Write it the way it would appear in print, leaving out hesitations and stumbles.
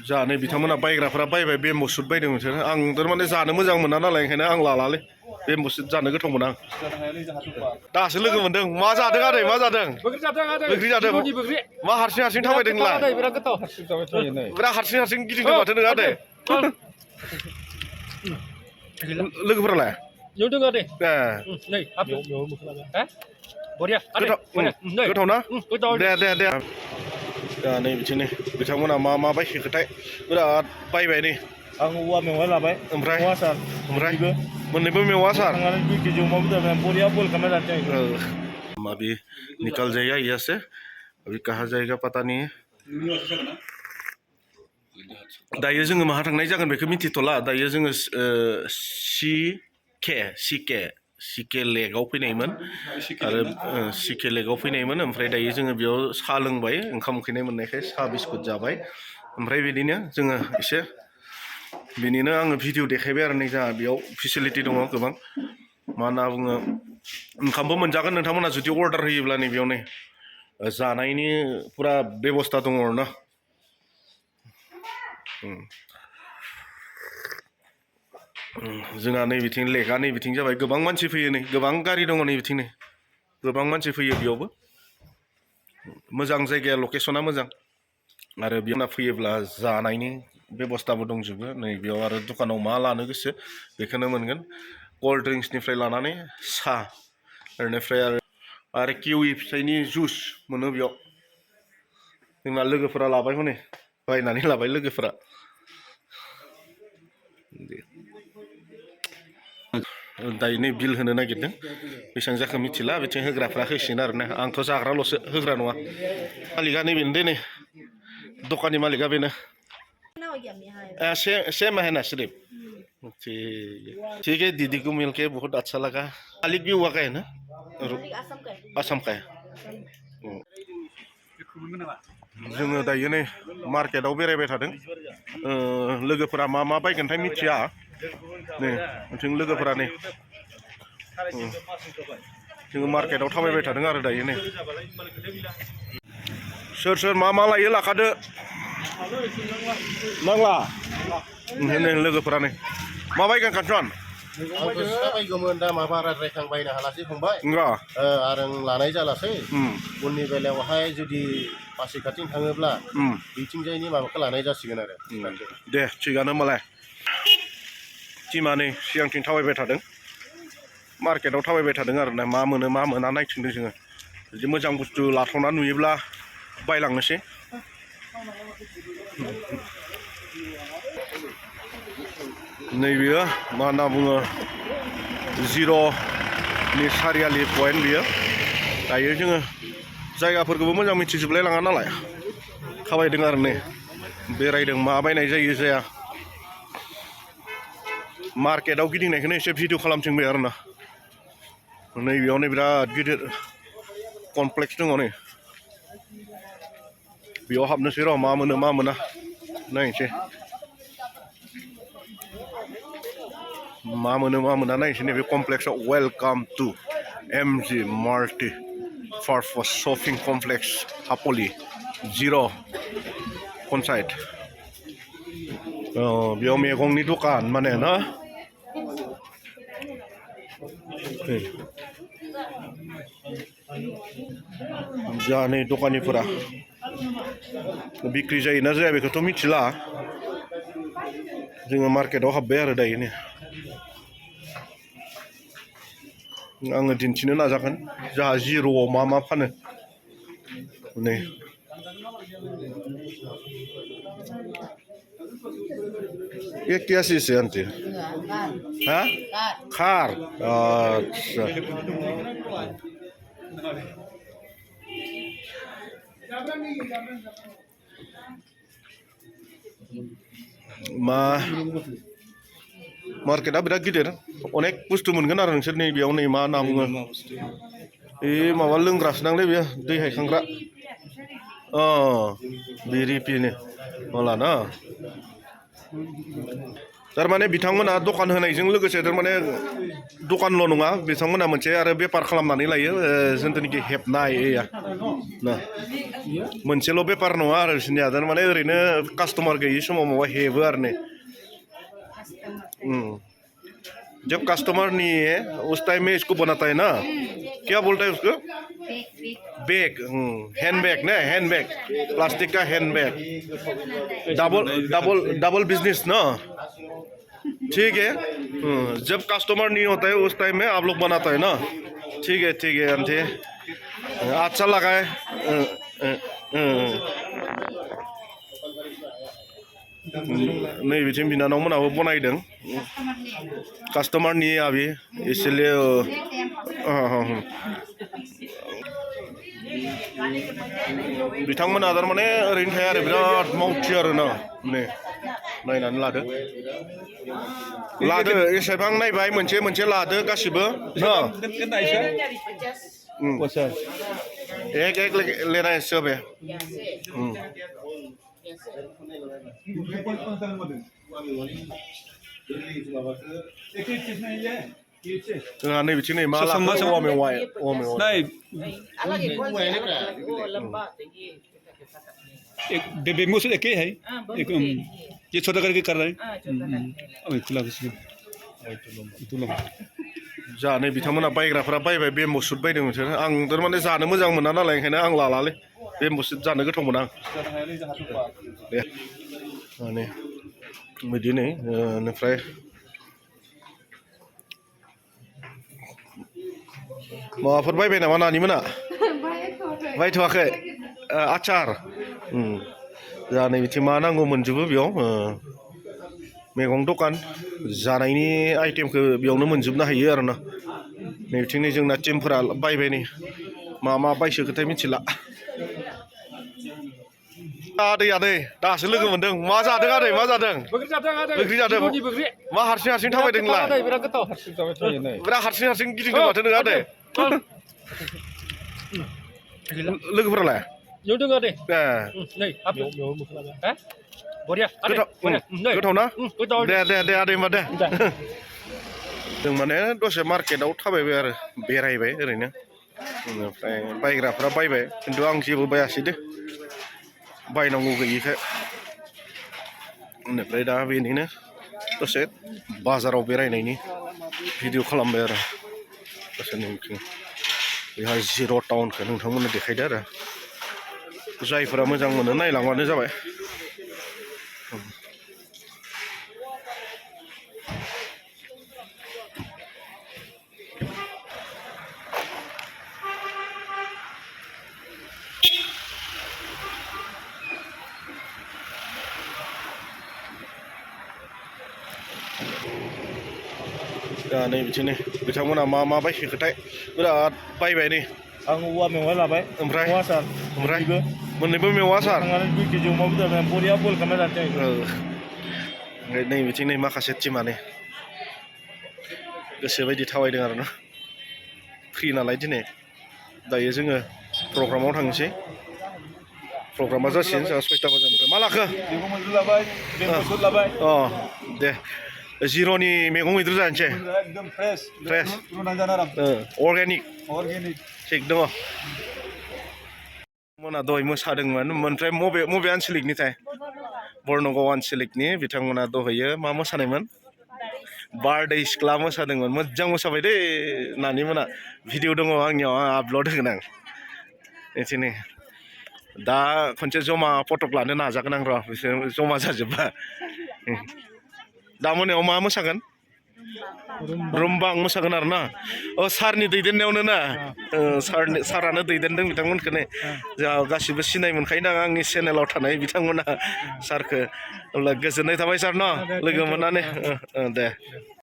जानो बिथांमोना बायग्राफोरा बायबाय बेम्बु सुट बायदों बिसोर आं थारमाने जानो मोजां मोना नालाय ओंखायनो आं लालालै बेम्बु सुट जानो गोथाव मोना आं दासो लोगो मोनदों मा जादों आदै मा जादों बैग्रि जादों मा हारसिं हारसिं थाबायदों नोंलाय बिराद हारसिं गिदिंदों माथो नों आदै लोगोफोरालाय नुदों आदै नै बरिया गोथाव ना दे दा नै बिदिनो बिथांमोना मा बायखोथाय बिराद बायबाय नै आं औवा मेवाइ लाबाय ओमफ्राय मोन्नैबो मेवा सार 2 केजि अमा बेदर बरिया बयल खालामना जाते हैं अभी निकल जाएगा यहाँ से अभी कहाँ जाएगा पता नहीं है दायो जोङो माहा थांनाय जागोन बेखौ मिथिथ'ला दायो जोङो सिके लेकआव फैनायमोन आरो सिके लेकआव फैनायमोन ओमफ्राय दायो जोङो बेयाव साहा लोंबाय ओंखाम उखैनाय मोननायखाय साहा बिस्कुट जाबाय ओमफ्राय बिदिनो जोङो एसे बिनिनो आङो भिडिअ देखायबाय आरो नै जोंहा बेयाव फेसिलिटि दङ गोबां मा होनना बुङो ओंखामबो मोनजागोन नोंथांमोना जुदि अर्डार होयोब्ला नै बेयाव नै जानायनि पुरा बेबस्था दङ आरोना जोंहा नै बिथिं लेकआ नै बिथिं जाबाय गोबां मानसि फैयो नै गोबां गारि दङ नै बिथिं नै गोबां मानसि फैयो बेयावबो मोजां जायगाया लकेसना मोजां आरो बेयाव फैयोब्ला जानायनि बेबस्थाबो दंजोबो नै बेयाव आरो दखानाव मा लानो गोसो बेखौनो मोनगोन कल्ड ड्रिंक्सनिफ्राय लानानै साहा बेनिफ्राय आरो किउइ फिथाइनि जुस मोनो बेयाव जोंना लोगोफोरा लाबाय हनै बायनानै लाबाय लोगोफोरा दायो नै बिल होनो नागिरदों बेसेबां जाखो मिथिला बिथिं होग्राफ्रा होसिगोन आरोना आंथ' जाग्राल'सो होग्रा नङा मालिकआ नैबेनो दे नै दखाननि मालिकआ बेनो सेम है ना सिर्फ ठीक है दीदी को मिलके बहुत अच्छा लगा मालिक भी हुआ का है ना आसाम का है जोङो दायो नै मार्केटआव बेरायबाय थादों लोगोफोरा मा बायगोनथाय मिथिया नै बिथिं लोगोफोरा नै जोङो मार्केटआव थाबायबाय थादों आरो दायो नै सोर मा लायो लाखादो नांला नै लोगोफोरा नै मा बायगोन कान्चन आंथ' सिखा बायगौमोन दामा बाराद्रायखां बायनो हालासै फंबाय आरो आं लानाय जालासै उननि बेलायावहाय जुदि पासिघाटथिं थाङोब्ला बिथिंजायनि माबाखौ लानाय जासिगोन आरो दे थिगानो होमबालाय टिमा नै सिगांथिं थाबायबाय थादों मार्केटआव थाबायबाय थादों आरो ना मा मोनो मा मोना नायथिंदों जोङो जुदि मोजां बुस्थु लाथावना नुयोब्ला बायलांनोसै नैबेयो मा होनना बुङो जिर'नि सारियालि पइन्ट बियो दायो जोङो जायगाफोरखौबो मोजां मिथिजोबलाय लाङा नालाय थाबायदों आरो नै बेरायदों मा बायनाय जायो जाया मार्केटआव गिदिंनायखौनो एसे भिडिअ खालामथिंबाय आरो ना नैबेयावनो बिराद गिदिर कमप्लेक्स दङ नै बेयाव हाबनोसै र' मा मोनो मा मोना नायनोसै मा मोनो मा मोना नायनोसै नैबे कमप्लेक्सआव welcome to MG multi purpose shopping complex हापलि जिर' पन्सायत बेयाव मैगंनि दखान माने ना जा नै दखानिफोरा बिक्रि जायोना जाया बेखौथ' मिथिला जोङो मार्केटआव हाबबाय आरो दायो नै आङो दिन्थिनो नाजागोन जोंहा जिर'आव मा फानो नै ये क्या चीज़ है आंटी हाँ खार अच्छा मा मार्केटआ बिराद गिदिर अनेक बुस्थु मोनगोन आरो नोंसोर नै बेयाव नै मा होनना बुङो बे माबा लोंग्रासो नांलै बेयो दै हायखांग्रा बिरिपिनो होला ना थारमाने बिथांमोना दखान होनायजों लोगोसे थारमाने दखानल' नङा बिथांमोना मोनसे आरो बेफार खालामनानै लायो जोंथुनिखि हेबनाय ना मोनसेल' बेफार नङा आरो बिसोरनिया थारमाने ओरैनो कास्टमार गैयि समाव माबा हेबो आरो ने जब कस्टमर नहीं है उस टाइम में इसको बनाता है ना क्या बोलता है उसको बैग हैंड बैग ना हैंड बैग प्लास्टिक का हैंड बैग डबल बिजनेस ना ठीक है जब कस्टमर नहीं होता है उस टाइम में आप लोग बनाता है ना ठीक है आंटी अच्छा लगा है नै बिथिं बिनानावमोनाबो बनायदों कास्टमारनि आबि इसलिए बिथांमोना थारमाने ओरैनो थाया आरो बिराद मावथि आरो ना नै नायनानै लादो एसेबां नायबाय मोनसे लादो गासिबो ना एक लेना है सब है जोंहा नै बिथिं नै मा लाखो औवा मेवाइ एक बेम्बू से एक ही है एक ये छोटा करके कर रहे हैं जानो बिथांमोना बायग्राफोरा बायबाय बेम्बु सुट बायदों बिसोर आं थारमाने जानो मोजां मोना नालाय ओंखायनो आं लालालै बेम्बु सुट जानो गोथाव मोना आं दे माने बिदिनो बेनिफ्राय माबाफोर बायबाय नामा नानिमोना बायथ'वाखै आचार जोंहा नै बिथिं मा नांगौ मोनजोबो बेयाव मैगं दखान जानायनि आइटेमखौ बेयावनो मोनजोबनो हायो आरो ना नै बिथिं नै जोंना टिमफोरा बायबाय नै मा बायसोखोथाय मिथिला आदै दासो लोगो मोनदों मा जादों आदै मा जादों बैग्रि जादों मा हारसिं थाबायदों नोंलाय बिराद हारसिं गिदिंदों माथो नों आदै लोगोफोरालाय नुदों आदै नै बरिया गोथाव ना दे आदै होमबा दे जों माने दसे मार्केटआव थाबायबाय आरो बेरायबाय ओरैनो ओमफ्राय बायग्राफ्रा बायबाय खिन्थु आं जेबो बायासै दे बायनांगौ गैयिखाय बेनिफ्राय दा बेनिनो दसे बाजाराव बेरायनायनि भिडिअ खालामबाय आरो दसे नोंथिं बेहा जिर' टाउनखौ नोंथांमोननो देखायदो आरो जायफोरा मोजां मोनो नायलांबानो जाबाय नै बिदिनो बिथांमोना मा बायखोथाय बिराद बायबाय नै आं औवा मेवाइ लाबाय ओमफ्राय मोननैबो मेवा सार थांनानै 2 केजि अमा बेदर बरिया बयल खालामना जानो ओमफ्राय नै बिथिं नै माखासे टिमा नै गोसोबायदि थाबायदों आरो ना फ्रि नालाय दिनै दायो जोङो प्रग्रामाव थांनोसै प्रग्रामा जासिगोन जोंहा 6टा बाजारनिफ्राय मा लाखो अ दे जिर'नि मैगं मैद्रु जानोसै एकदम फ्रेश अर्गेनिक थिग दङ मोना दहाय मोसादोंमोन ओमफ्राय मबे आनसलिकनिथाय बर्नगाव आनसलिकनि बिथांमोना दहायो मा मोसानायमोन बारदै सिख्ला मोसादोंमोन मोजां मोसाबाय दे नानिमोना भिडिअ दङ आंनियाव आपल'ड होगोन आं बिदिनो दा खनसे जमा फटक लानो नाजागोन आं र' बिसोर जमा जाजोबबा दा मोनायाव मा मोसागोन रुमबां मोसागोन आरो ना सारनि दैदेननायावनो ना सारानो दैदेनदों बिथांमोनखौ नै जोंहा गासिबो सिनाय मोनखायो आं आंनि चेनेलाव थानाय बिथांमोना सारखौ अब्ला गोजोननाय थाबाय सार न' लोगो मोननानै दे